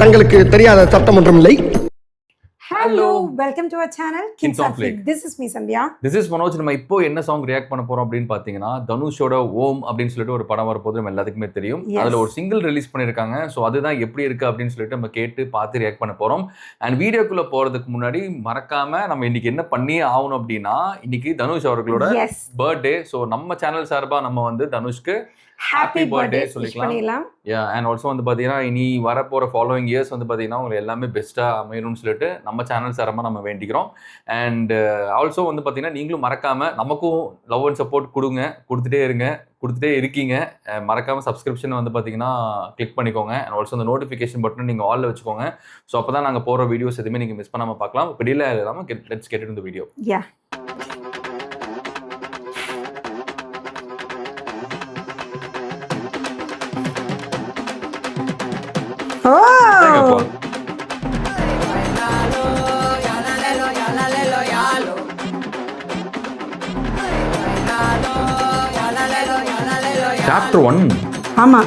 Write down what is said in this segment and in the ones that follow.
தங்களுக்கு தெரியாத சட்டம் ஒன்றும் இல்லை. Hello, welcome to our channel Kings of Flick. This is me Sandhya. This is Manoj. நம்ம இப்போ என்ன சாங் ரியாக்ட் பண்ண போறோம் அப்படின்னு பாத்தீங்கன்னா தனுஷோட ஓம் அப்படின்னு சொல்லிட்டு ஒரு படம் வரப்போது நம்ம எல்லாத்துக்குமே தெரியும். அதுல ஒரு சிங்கிள் ரிலீஸ் பண்ணிருக்காங்க. ஸோ அதுதான் எப்படி இருக்கு அப்படின்னு சொல்லிட்டு நம்ம கேட்டு பார்த்து ரியாக்ட் பண்ண போறோம். அண்ட் வீடியோக்குள்ள போறதுக்கு முன்னாடி மறக்காம நம்ம இன்னைக்கு என்ன பண்ணி ஆகணும் அப்படின்னா இன்னைக்கு தனுஷ் அவர்களோட பர்த்டே. ஸோ நம்ம சேனல் சார்பா நம்ம வந்து தனுஷ்க்கு ஹாப்பி பர்த்டே சொல்லிக்கலாம். அண்ட் ஆல்சோ வந்து பார்த்தீங்கன்னா இனி வரப்போகிற ஃபாலோவிங் இயர்ஸ் வந்து பார்த்தீங்கன்னா உங்களுக்கு எல்லாமே பெஸ்ட்டாக அமையணும்னு சொல்லிட்டு நம்ம சேனல் சாரமாக நம்ம வேண்டிக்கிறோம். அண்ட் ஆல்சோ வந்து பார்த்தீங்கன்னா நீங்களும் மறக்காமல் நமக்கும் லவ் அண்ட் சப்போர்ட் கொடுத்துட்டே இருக்கீங்க. மறக்காமல் சப்ஸ்கிரிப்ஷன் வந்து பார்த்தீங்கன்னா கிளிக் பண்ணிக்கோங்க. அண்ட் ஆல்சோ அந்த நோட்டிஃபிகேஷன் பட்டன் நீங்கள் ஆலில் வச்சுக்கோங்க. ஸோ அப்போ தான் நாங்கள் போகிற வீடியோஸ் எதுவுமே நீங்கள் மிஸ் பண்ணாமல் பார்க்கலாம். இப்போ டிலே இல்லாமல் let's get into the video. Chapter 1. ஆமா.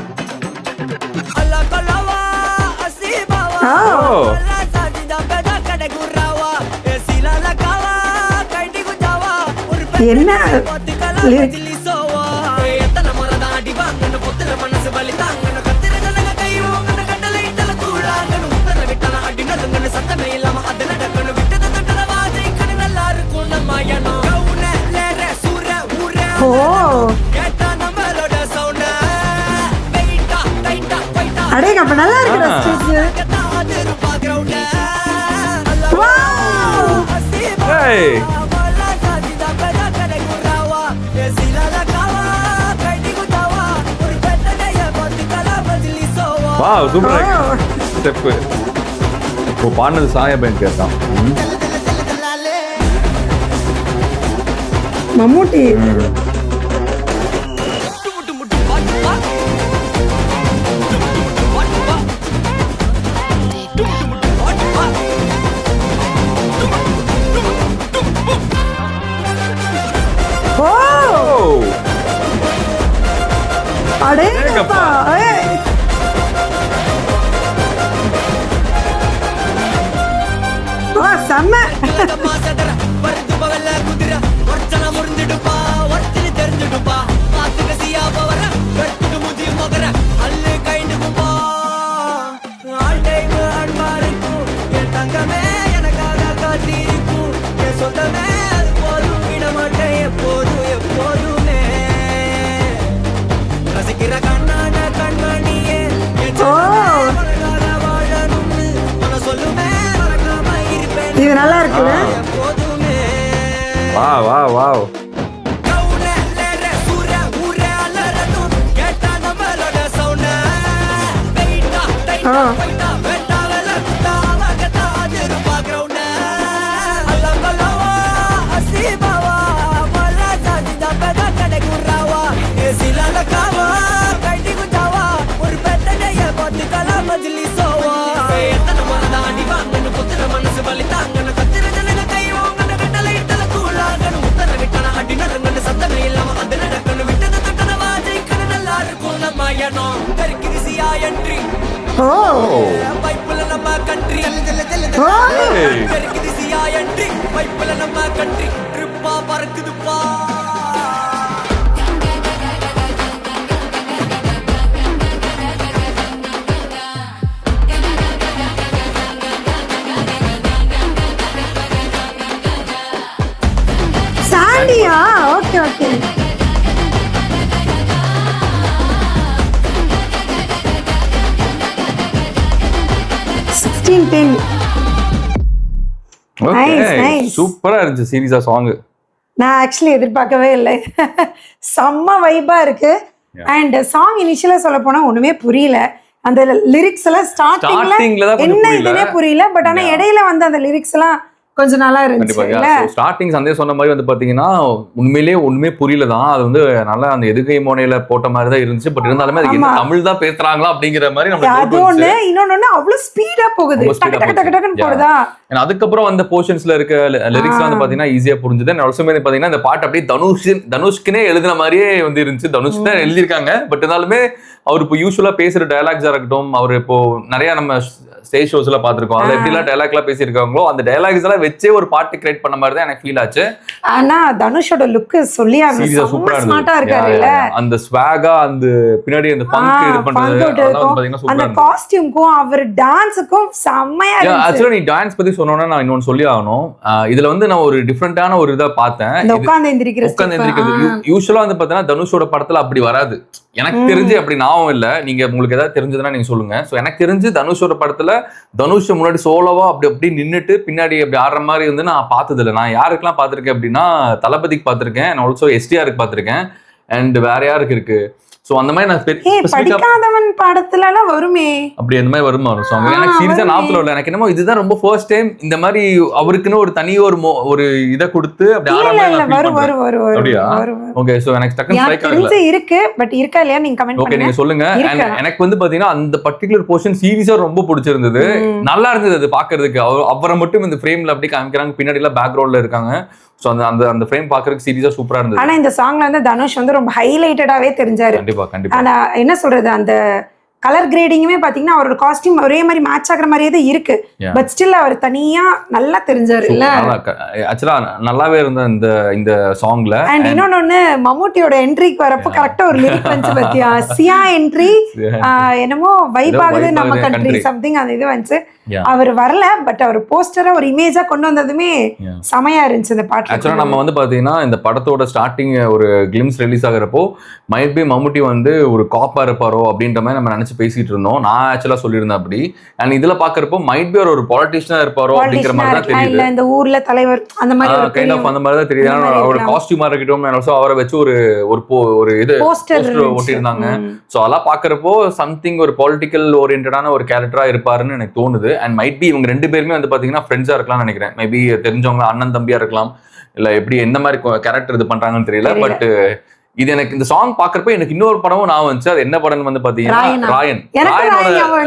என்ன அடேங்க அப்ப நல்லா இருக்குடா ஸ்டேஜ். Wow super step. இப்போ பாடுனது சாயா பேன் கேட்டான். மம்முட்டி அடேங்கப்பா. செம்ம. இது நல்லா இருக்கு. Wow wow wow. சாண்டியா ஓகே ஓகே. சூப்பரா இருந்துச்சு சீரியஸா சாங். நான் ஆக்சுவலி எதிர்பார்க்கவே இல்லை. செம்ம வைபா இருக்கு. அண்ட் சாங் இனிஷியலா சொல்ல போனா ஒண்ணுமே புரியல. அந்த லிரிக்ஸ் எல்லாம் ஸ்டார்டிங்ல என்ன இதுனே புரியல. பட் ஆனா இடையில வந்து அந்த லிரிக்ஸ் எல்லாம் கொஞ்சம் நல்லா இருந்துச்சு இல்ல. ஸ்டார்டிங் சந்தே சொன்ன மாதிரி வந்து பாத்தீங்கன்னா உண்மையிலேயே ஒண்ணுமே புரியல தான். அது வந்து நல்லா அந்த எதுகை மோனையில போட்ட மாதிரி தான் இருந்துச்சு. பட் இருந்தாலுமே அது என்ன தமிழ் தான் பேசுறாங்களா அப்படிங்கிற மாதிரி அது ஒண்ணு. இன்னொன்னு அவ்வளவு ஸ்பீடா போகுது, டக்கு டக்கு டக்கு டக்குன்னு போடுதா. அதுக்கப்புறம் அந்த போர்ஷன்ஸ்ல இருக்க லிரிக்ஸ் வந்து பாத்தீங்கன்னா ஈஸியா புரிஞ்சுது. வந்து பாத்தீங்கன்னா இந்த பாட்டு அப்படியே தனுஷ்க்குனே எழுதின மாதிரியே வந்து இருந்துச்சு. தனுஷ் தான் எழுதியிருக்காங்க. பட் இருந்தாலுமே அவர் இப்போ யூஸ்வலா பேசுற டயலாக்ஸா இருக்கட்டும், அவர் இப்போ நிறைய நம்ம ஸ்டேஜ் ஷோஸ் எல்லாம் பாத்துருக்கோம். அதுல எப்படி எல்லாம் டயலாக் எல்லாம் பேசியிருக்காங்களோ அந்த டயலாக்ஸ் எல்லாம் வச்சே ஒரு பாட்டு கிரியேட் பண்ண மாதிரி தான் எனக்கு ஃபீல் ஆச்சு. ஆனா தனுஷோட லுக் சொல்லி சூப்பரா இருக்காரு. அந்த ஸ்வாகா, அந்த பின்னாடி அந்த ஃபங்க் இது பண்றது, அந்த காஸ்டியூம்க்கும் அவர் டான்ஸுக்கும் செம்மையா இருந்துச்சு. ஆக்சுவலா நீ டான்ஸ் பத்தி சொன்னோன்னா நான் இன்னொன்னு சொல்லி ஆகணும். இதுல வந்து நான் ஒரு டிஃபரெண்டான ஒரு இதை பார்த்தேன். உட்கார்ந்து எந்திரிக்கிறது யூஸ்வலா வந்து பாத்தீங்கன்னா தனுஷோட படத்துல அப்படி வராது. எனக்கு தெரிஞ்சு அப்படி ஞாபகம் இல்ல. நீங்க உங்களுக்கு ஏதாவது தெரிஞ்சதுன்னா நீங்க சொல்லுங்க. சோ எனக்கு தெரிஞ்சு தனுஷோட படத்துல தனுஷ் முன்னாடி சோலோவா அப்படி நின்னுட்டு பின்னாடி அப்படி ஆடுற மாதிரி வந்து நான் பார்த்தது இல்லை. நான் யாருக்கெல்லாம் பார்த்திருக்கேன் அப்படின்னா தளபதிக்கு பார்த்திருக்கேன், நான் ஆல்சோ எஸ்டிஆருக்கு பார்த்திருக்கேன், அண்ட் வேற யாருக்கு இருக்கு. சோ அந்த மாதிரி நான் படிக்காதவன் படத்துல எல்லாம் வருமே, அப்படி அந்த மாதிரி வருமா ஒரு சாங். எனக்கு சீரியஸா ஞாபகம் இல்ல. எனக்கு என்னமோ இதுதான் ரொம்ப ஃபர்ஸ்ட் டைம் இந்த மாதிரி அவருக்குன்னு ஒரு தனி ஒரு இத கொடுத்து அப்படி ஆடுற மாதிரி. அப்படியா? ஓகே. சோ எனக்கு டக்குனு ஸ்ட்ரைக் ஆகல. இருக்கு பட் இருக்கா இல்லையா நீங்க கமெண்ட் பண்ணுங்க. ஓகே நீங்க சொல்லுங்க. எனக்கு வந்து பாத்தீங்கன்னா அந்த பர்టిక్యులர் போர்ஷன் சீரியஸா ரொம்ப பிடிச்சிருந்தது. நல்லா இருந்தது அது பாக்குறதுக்கு. அவரை மட்டும் இந்த ஃப்ரேம்ல அப்படி காமிக்கிறாங்க, பின்னாடி எல்லாம் பேக்ரவுண்ட்ல இருக்காங்க. சோ அந்த ஃப்ரேம் பாக்குறதுக்கு சீரியஸா சூப்பரா இருந்தது. ஆனா இந்த சாங்ல வந்து தனுஷ் வந்து ரொம்ப ஹைலைட்டடாவே தெரிஞ்சாரு. கண்டிப்பா. ஆனா என்ன சொல்றது, அந்த கலர் கிரேடிங்குமே பாத்தீங்கன்னா அவரோட காஸ்டியூம் ஒரே மாதிரி மேட்ச் ஆகுற மாதிரியே தான் இருக்கு. பட் ஸ்டில் அவர் தனியா நல்லா தெரிஞ்சாரு இல்ல. ஆக்சுவலா நல்லாவே இருந்த இந்த சாங்ல. அண்ட் இன்னொன்னு மம்முட்டியோட என்ட்ரிக்கு வரப்போ கரெக்டா ஒரு லிரிக் வந்து பாத்தியா, சியா என்ட்ரி என்னமோ வைப் ஆகுது நம்ம கண்ட்ரி சம்திங் அந்த இது வந்து அவர் வரல. பட் அவர் போஸ்டரா ஒரு இமேஜா கொண்டு வந்ததுமே செமையா இருந்துச்சு இந்த பாட்டு. ஆக்சுவலா நம்ம வந்து பாத்தீங்கன்னா இந்த படத்தோட ஸ்டார்டிங் ஒரு கிளிம்ஸ் ரிலீஸ் ஆகுறப்போ மைட் பி மம்முட்டி வந்து ஒரு காப்பா இருப்பாரோ அப்படின்ற மாதிரி நம்ம நினைச்சு பேசிட்டு இருந்தோம். நான் ஆக்சுவலா சொல்லியிருந்தேன் அப்படி. அண்ட் இதுல பாக்குறப்போ மைட் பி ஒரு பொலிட்டிஷியனா இருப்பாரோ அப்படிங்கிற மாதிரி தான் தெரியுது. இந்த ஊர்ல தலைவர் அந்த மாதிரி கைண்ட் ஆஃப் அந்த மாதிரி தான் தெரியுது. அவரோட காஸ்டியூமா இருக்கட்டும், அவரை வச்சு ஒரு இது போஸ்டர் ஒட்டியிருந்தாங்க. சோ அதெல்லாம் பாக்குறப்போ சம்திங் ஒரு பொலிட்டிக்கல் ஓரியன்டான ஒரு கேரக்டரா இருப்பாருன்னு எனக்கு தோணுது. அண்ட் மைட் பி இவங்க ரெண்டு பேருமே வந்து பாத்தீங்கன்னா ஃப்ரெண்ட்ஸா இருக்கலாம்னு நினைக்கிறேன். மேபி தெரிஞ்சவங்க அண்ணன் தம்பியா இருக்கலாம், இல்ல எப்படி எந்த மாதிரி கேரக்டர் இது பண்றாங்கன்னு தெரியல. பட் இது எனக்கு இந்த சாங் பாக்குறப்ப எனக்கு இன்னொரு படமும் நான் வந்துச்சு. அது என்ன படம் வந்து பாத்தீங்கன்னா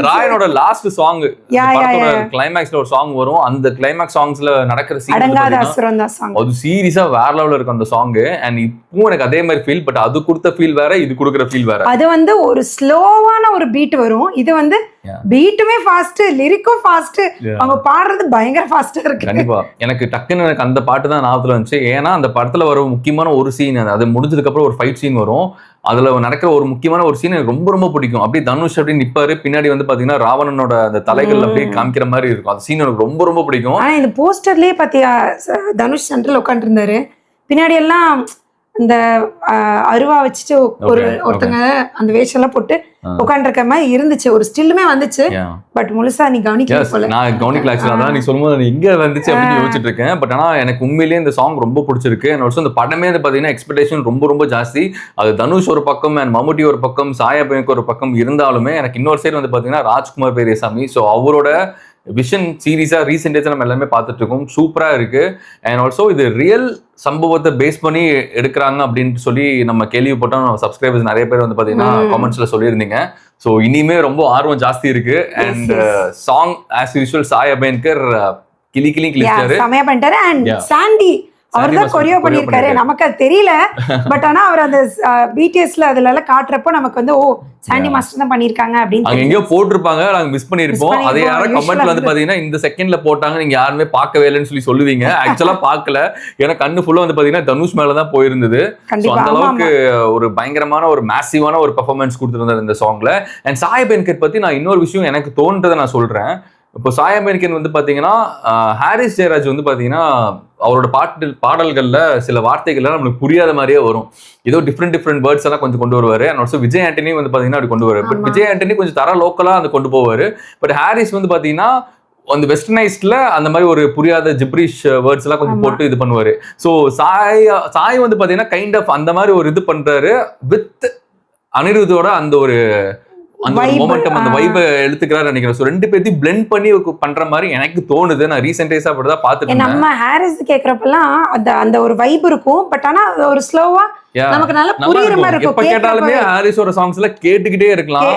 ராயனோட லாஸ்ட் சாங். படத்தோட கிளைமேக்ஸ்ல ஒரு சாங் வரும். அந்த கிளைமேக்ஸ் சாங்ஸ்ல நடக்கிற சீன் அது சீரியஸா வேற லெவல்ல இருக்கும் அந்த சாங். அண்ட் இப்போ எனக்கு அதே மாதிரி ஃபீல். பட் அது கொடுத்த ஃபீல் வேற, இது கொடுக்குற ஃபீல் வேற. அது வந்து ஒரு ஸ்லோவான ஒரு பீட் வரும், இது வந்து பீட்டுமே ஃபாஸ்ட், லிரிக்கும் ஃபாஸ்ட், அவங்க பாடுறது பயங்கர ஃபாஸ்டா இருக்கு. கண்டிப்பா எனக்கு டக்குன்னு எனக்கு அந்த பாட்டு தான் ஞாபகத்துல வந்துச்சு. ஏன்னா அந்த படத்துல வர முக்கியமான ஒரு சீன், அது முடிஞ்சதுக்கு அப்புறம் ஒரு ஃபைட் சீன் வரும். அதுல நடக்கிற ஒரு முக்கியமான ஒரு சீன் எனக்கு ரொம்ப ரொம்ப பிடிக்கும். அப்படியே தனுஷ் அப்படி நிப்பாரு, பின்னாடி வந்து பாத்தீங்கன்னா ராவணனோட அந்த தலைகள் அப்படியே காமிக்கிற மாதிரி இருக்கும். அந்த சீன் எனக்கு ரொம்ப ரொம்ப பிடிக்கும். ஆனா இந்த போஸ்டர்லயே பாத்தியா தனுஷ் சென்டர்ல உட்காந்து இருந்தாரு, பின்னாடி எல்லாம் இந்த அருவா வச்சுட்டு ஒருத்தங்க அந்த வேஷம் எல்லாம் போட்டு உட்காந்துருக்க மாதிரி இருந்துச்சு. ஒரு ஸ்டில்லுமே வந்துச்சு. பட் முழுசா நீ கவனிக்கல போல. நான் கவனிக்கல ஆக்சுவலா. அதான் நீ சொல்லும்போது எங்க வந்துச்சு அப்படின்னு யோசிச்சுட்டு இருக்கேன். பட் ஆனா எனக்கு உண்மையிலேயே இந்த சாங் ரொம்ப பிடிச்சிருக்கு. அண்ட் ஆல்சோ இந்த படமே வந்து பாத்தீங்கன்னா எக்ஸ்பெக்டேஷன் ரொம்ப ரொம்ப ஜாஸ்தி. அது தனுஷ் ஒரு பக்கம் அண்ட் மம்முட்டி ஒரு பக்கம், சாயபயனுக்கு ஒரு பக்கம் இருந்தாலுமே எனக்கு இன்னொரு சைடு வந்து பாத்தீங்கன்னா ராஜ்குமார் பெரியசாமி. ஸோ அவரோட விஷன் சீரீஸா ரீசெண்ட் டேஸ் நம்ம எல்லாமே பார்த்துட்டு இருக்கோம். சூப்பரா இருக்கு. அண்ட் ஆல்சோ இது ரியல் சம்பவத்தை பேஸ் பண்ணி எடுக்கிறாங்க அப்படின்னு சொல்லி நம்ம கேள்விப்பட்டோம். நம்ம சப்ஸ்கிரைபர்ஸ் நிறைய பேர் வந்து பாத்தீங்கன்னா கமெண்ட்ஸ்ல சொல்லியிருந்தீங்க. ஸோ இனிமே ரொம்ப ஆர்வம் ஜாஸ்தி இருக்கு. And song as usual Sai Abhyankar கிளிச்சாரு, செமையா பண்ணிட்டாரு. அண்ட் சாண்டி அவர் தான் கொரியோ பண்ணிருக்காரு. நமக்கு அது தெரியல. பட் ஆனா அவர் அந்த பிடிஎஸ்ல அதுல எல்லாம் காட்டுறப்போ நமக்கு வந்து ஓ சாண்டி மாஸ்டர் தான் பண்ணிருக்காங்க அப்படின்னு அங்க எங்கேயோ போட்டிருப்பாங்க, நாங்க மிஸ் பண்ணிருப்போம். அதே யாரும் கமெண்ட்ல வந்து பாத்தீங்கன்னா இந்த செகண்ட்ல போட்டாங்க, நீங்க யாருமே பார்க்கவே இல்லைன்னு சொல்லுவீங்க. ஆக்சுவலா பார்க்கல. ஏன்னா கண்ணு ஃபுல்லா வந்து பாத்தீங்கன்னா தனுஷ் மேலதான் போயிருந்தது. அந்த அளவுக்கு ஒரு பயங்கரமான ஒரு மேசிவான ஒரு பெர்ஃபார்மன்ஸ் கொடுத்திருந்தாரு இந்த சாங்ல. அண்ட் சாய் அபயன்கர் பத்தி நான் இன்னொரு விஷயம் எனக்கு தோன்றதை நான் சொல்றேன். இப்போ சாய் அபயன்கர் வந்து பாத்தீங்கன்னா ஹாரிஸ் ஜெயராஜ் வந்து பாத்தீங்கன்னா அவரோட பாடல்கள்ல சில வார்த்தைகள்லாம் நம்மளுக்கு புரியாத மாதிரியே வரும். ஏதோ டிஃப்ரெண்ட் வேர்ட்ஸ் எல்லாம் கொஞ்சம் கொண்டு வருவாரு. அண்ட் ஆல்சோ விஜய் ஆண்டனி வந்து பாத்தீங்கன்னா அப்படி கொண்டு வருவாரு. பட் விஜய் ஆண்டனி கொஞ்சம் தர லோக்கலா அந்த கொண்டு போவாரு. பட் ஹாரிஸ் வந்து பாத்தீங்கன்னா அந்த வெஸ்டர்னைஸ்ட்ல அந்த மாதிரி ஒரு புரியாத ஜிப்ரிஷ் வேர்ட்ஸ் எல்லாம் கொஞ்சம் போட்டு இது பண்ணுவாரு. ஸோ சாய் வந்து பாத்தீங்கன்னா கைண்ட் ஆஃப் அந்த மாதிரி ஒரு இது பண்றாரு வித் அனிருத்தோட அந்த அந்த மொமெண்டம் அந்த வைபை எடுத்துக்கிறாரு நினைக்கிறேன். சோ ரெண்டு பேத்தையும் blend பண்ணி பண்ற மாதிரி எனக்கு தோணுது. நான் ரீசெண்ட் டேஸா அப்படிதான் பார்த்துட்டு இருந்தேன். நம்ம ஹாரிஸ் கேக்குறப்பெல்லாம் அந்த ஒரு வைப் இருக்கும். பட் ஆனா அது ஒரு ஸ்லோவா நமக்கு நல்லா புரியுற மாதிரி இருக்கும். எப்ப கேட்டாலுமே ஹாரிஸோட சாங்ஸ்ல கேட்டுக்கிட்டே இருக்கலாம்.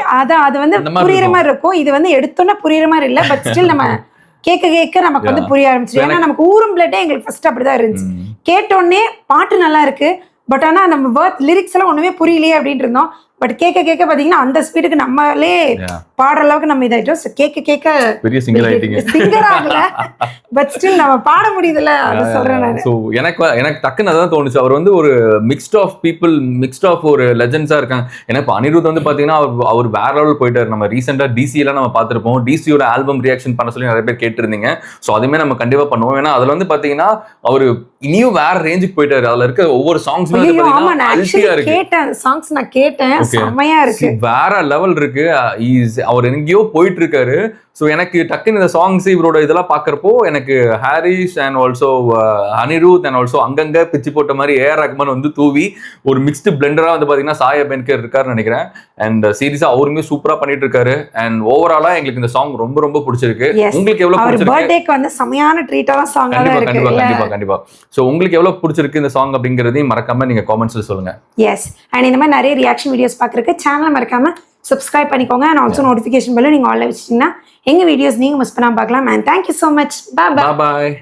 அது வந்து புரியுற மாதிரி இருக்கும். இது வந்து எடுத்தோன்னே புரியுற மாதிரி இல்ல. பட் ஸ்டில் நம்ம கேட்க நமக்கு வந்து புரிய ஆரம்பிச்சிடும். ஏன்னா நமக்கு ஊரும் பிளேட்டே எங்களுக்கு ஃபர்ஸ்ட் அப்படிதான் இருந்துச்சு. கேட்டோடனே பாட்டு நல்லா இருக்கு, பட் ஆனா நம்ம லிரிக்ஸ் எல்லாம் ஒண்ணுமே புரியலையே அப்படின்ட்டு இருந்தோம். பட் கேட்க பாத்தீங்கன்னா அந்த ஸ்பீடுக்கு நம்மளே பாடுற அளவுக்கு நம்ம இதாயிட்டோம். கேட்க பெரிய சிங்கர் ஆயிட்டீங்க. சிங்கர் ஆகல, பட் ஸ்டில் நம்ம பாட முடியுதுல்ல, அது சொல்றேன் நான். சோ எனக்கு டக்குன்னு அதான் தோணுச்சு. அவர் வந்து ஒரு mixed of people, mixed of ஒரு லெஜெண்ட்ஸா இருக்காங்க. ஏன்னா இப்போ அனிருத் வந்து பாத்தீங்கன்னா அவர் வேற லெவல் போயிட்டாரு. நம்ம ரீசெண்டா டிசி எல்லாம் நம்ம பார்த்திருப்போம். டிசியோட ஆல்பம் ரியாக்ஷன் பண்ண சொல்லி நிறைய பேர் கேட்டிருந்தீங்க. சோ அதுமே நம்ம கண்டிப்பா பண்ணுவோம். ஏன்னா அதுல வந்து பாத்தீங்கன்னா அவரு இனியும் வேற ரேஞ்சுக்கு போயிட்டாரு. அதுல இருக்க ஒவ்வொரு சாங்ஸுமே வந்து பாத்தீங்கன்னா அல்டியா இருக்கு. கேட்டேன் சாங்ஸ், நான் கேட்டேன், செமையா இருக்கு, வேற லெவல் இருக்கு. அவர் எங்கேயோ போயிட்டு இருக்காரு. ஸோ எனக்கு டக்குன்னு இந்த சாங்ஸ் இவரோட இதெல்லாம் பார்க்குறப்போ எனக்கு Harris and also Anirudh and also அங்கங்கே பிச்சு போட்ட மாதிரி ஏஆர் ரஹ்மான் வந்து தூவி ஒரு மிக்ஸ்டு பிளெண்டராக வந்து பார்த்தீங்கன்னா சாயா பென்கர் இருக்காருன்னு நினைக்கிறேன். அண்ட் சீரியஸாக அவருமே சூப்பராக பண்ணிட்டு இருக்காரு. அண்ட் ஓவராலாக எங்களுக்கு இந்த சாங் ரொம்ப ரொம்ப பிடிச்சிருக்கு. உங்களுக்கு எவ்வளோ பிடிச்சிருக்கு? வந்து செமையான ட்ரீட்டான சாங். கண்டிப்பா. ஸோ உங்களுக்கு எவ்வளோ பிடிச்சிருக்கு இந்த சாங் அப்படிங்கிறதையும் மறக்காம நீங்க காமெண்ட்ஸ்ல சொல்லுங்க. எஸ், அண்ட் இந்த மாதிரி நிறைய ரியாக்ஷன் வீடியோஸ் பார்க்குறதுக்கு சேனலை மறக்காம சப்ஸ்கிரைப் பண்ணிக்கோங்க. அண்ட் ஆல்சோ நோட்டிஃபிகேஷன் பெல்லும் நீங்கள் ஆன்ல வச்சிட்டீங்கன்னா எங்க வீடியோஸ் நீங்க மிஸ் பண்ணாம பார்க்கலாம். And thank you so much. Bye.